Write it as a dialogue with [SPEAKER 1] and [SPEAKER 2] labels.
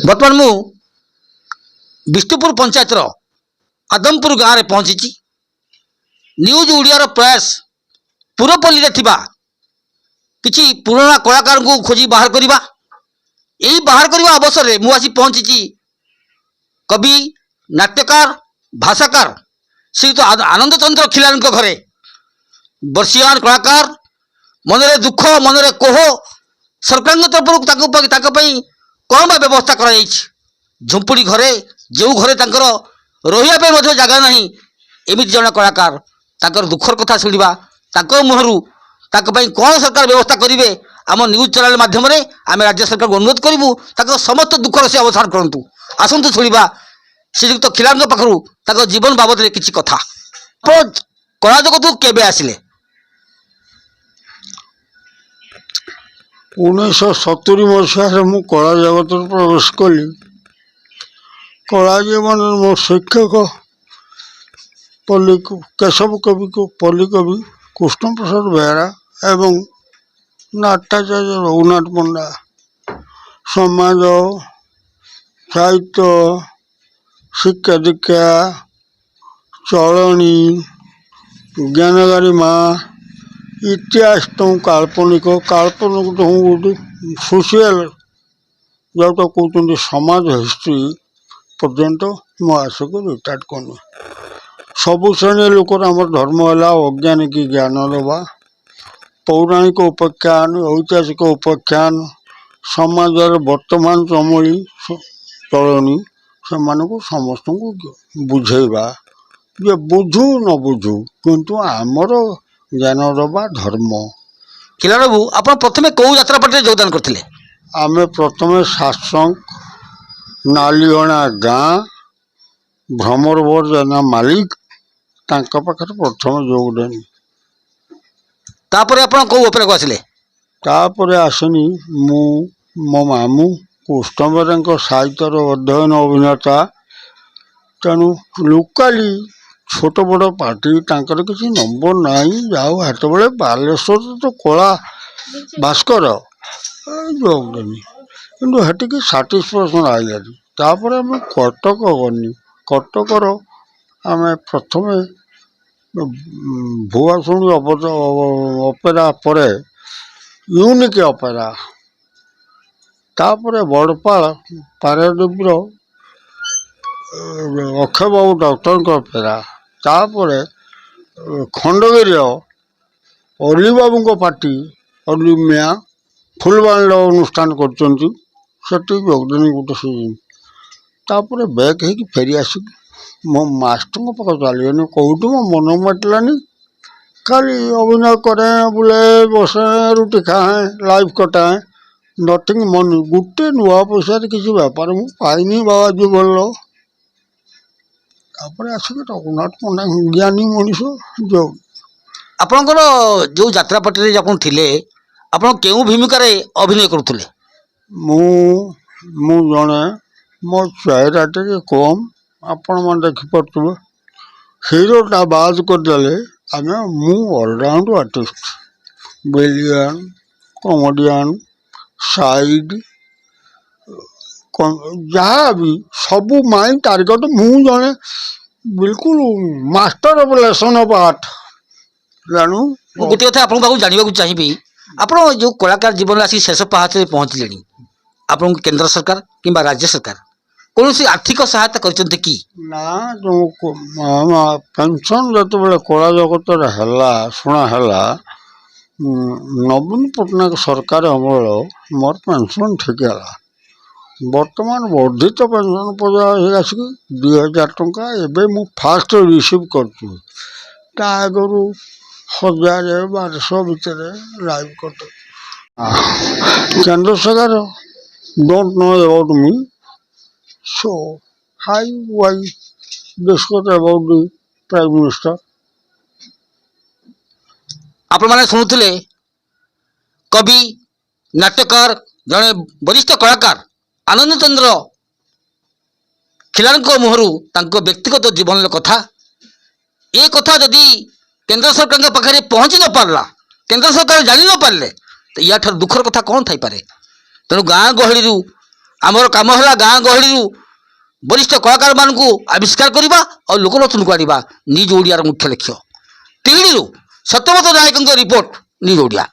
[SPEAKER 1] बर्तमान मु विष्णुपुर पंचायतर आदमपुर गाँव में पहुंची। न्यूज ओडिया प्रयास पुरपल्ली रे थिबा किछि पुराना कलाकार को खोजी बाहर करवा। यही बाहर करने अवसर में मुझे पहुंची कवि नाट्यकार भाषाकार श्रीयुक्त आनंद चंद्र खिलानी घरे। वर्षियान कलाकार मनरे दुख मनरे कोह सरकार तरफ कौन व्यवस्था कर झुंपुड़ी घरे जो घरे रहा जगह ना एमती जन कलाकार ताकर दुखर कथा शुणा मुहर कौन सरकार व्यवस्था करेंगे आम न्यूज चैनल माध्यम आम राज्य सरकार को अनुरोध करूँ समस्त दुखर से अवसान करूँ। आसतु शुणा श्रीयुक्त खिलानी पाखु जीवन बाबद किसी कथा। कला जगत केबे आसिले?
[SPEAKER 2] 1970 मसीह मु कला जगत प्रवेश कली। कला जीवन मो शिक्षक केशव कवि को पल्ली कवि कृष्ण प्रसाद बेहरा एवं नाट्याचार्य रघुनाथ पंडा समाज साहित्य शिक्षा दीक्षा चलनी ज्ञानगारिमा इतिहास तो काल्पनिक काल्पनिक तो गोटे सोशियल जोटा कहते समाज हिस्ट्री पर्यंत मुझे रिटायर्ड करनी। सबु श्रेणी लोकर आम धर्म है वैज्ञानिक ज्ञान दवा पौराणिक उपाख्यान ऐतिहासिक उपाख्यान समाज वर्तमान चमड़ी चलनी से समस्त को बुझेवा जे बुझू न बुझू किंतु आमर ज्ञान दवा धर्म।
[SPEAKER 1] खिलानी बाबू आप प्रथम कौ यात्रा पार्टी योगदान करते?
[SPEAKER 2] आमे प्रथम सातसंग नालीहणा गाँ भ्रमरवर जना मालिक तांका पाखरे प्रथम योगदान।
[SPEAKER 1] तापर आप कौ ओपेरा को आसिले?
[SPEAKER 2] तापर आसनी मु मो मामू कृष्ण बेहरा साहित्यर अध्ययन अभिनेता तेणु लोकाली छोट बड़ पार्टी तांकर किसी नंबर नहीं जाओ हाथ बड़े बालेश्वर तो कला भास्कर योगदानी कि हेटिकी साटिस्फैक्शन आइलानी। तापर आम कटक गनी कटकर आम प्रथम भुआशुणी अपेरा पर यूनिक अपेरा तापर बड़पाल पारादीपर अक्षय बाबू डॉक्टर अपेरा तापर खंडगिरी अली बाबू पार्टी अली मिया फुलबाणी अनुष्ठान कर योगदान गोटे सीजन। तापर बैक हो फेरी आसिक मो मास्टर पाख चलिए कौटू मो मन मटलानी खाली अभिनय करें बुले बसे रुटी खाए लाइफ कटाए नथिंग मनी गोटे नुआ पैसा किसी बेपार मु पाइनी बाबा जीवन आसिक रघुनाथ पंडा ज्ञानी मनीष जो
[SPEAKER 1] आपणकर जो यात्रा पार्टी थे आप भूमिकार अभिनय करुले?
[SPEAKER 2] मु जड़े मो चेहरा टे कम आपण मैंने देखिपे हिरोटा बाद करदे आम मु अलराउंड आर्टिस्ट बेलियान कमेडियन साइड जहाँ भी सबू माइंड टार्गेट मु जड़े बिल्कुल master of lesson of art जानू।
[SPEAKER 1] गोटे कथा आपको जानवा चाहिए आप जो कलाकार जीवन आसिक शेष पहाच पहुँचले आप केंद्र सरकार कि राज्य सरकार कौन सी आर्थिक सहायता कर कि
[SPEAKER 2] ना जो पेंशन जो बड़े कला जगत शुणाला नवीन पट्टनायक सरकार अमल मोर पेंशन ठिकला बर्तमान वर्धित पेंशन पद आसिक 2000 टंका एवं मु फास्ट रिसीव करगु 1000-1200 भितर लाइव कट। केंद्र सरकार don't know about me so high why discuss about the prime minister.
[SPEAKER 1] आप मैंने शुणुले कवि नाट्यकार जड़े वरिष्ठ कलाकार आनंद चंद्र खिलानी मुहर व्यक्तिगत जीवन कथा ये कथा जदि केंद्र सरकार पाखे पहुँची न पारा केंद्र सरकार जानी न पारे तो या दुखर कथा कौन थी पारे। तेणु गाँ गहली ଆମର କାମ ହେଲା ଗାଁ ଗହଳିରୁ ବରିଷ୍ଠ କଳାକାରମାନଙ୍କୁ ଆବିଷ୍କାର କରିବା ଆଉ ଲୋକଲୋଚନକୁ ଆଣିବା। ନ୍ୟୁଜ୍ ଓଡ଼ିଆର ମୁଖ୍ୟ ଲକ୍ଷ୍ୟ। ତିହିଡ଼ିରୁ ସତ୍ୟବ୍ରତ ନାୟକଙ୍କ ରିପୋର୍ଟ, ନ୍ୟୁଜ୍ ଓଡ଼ିଆ।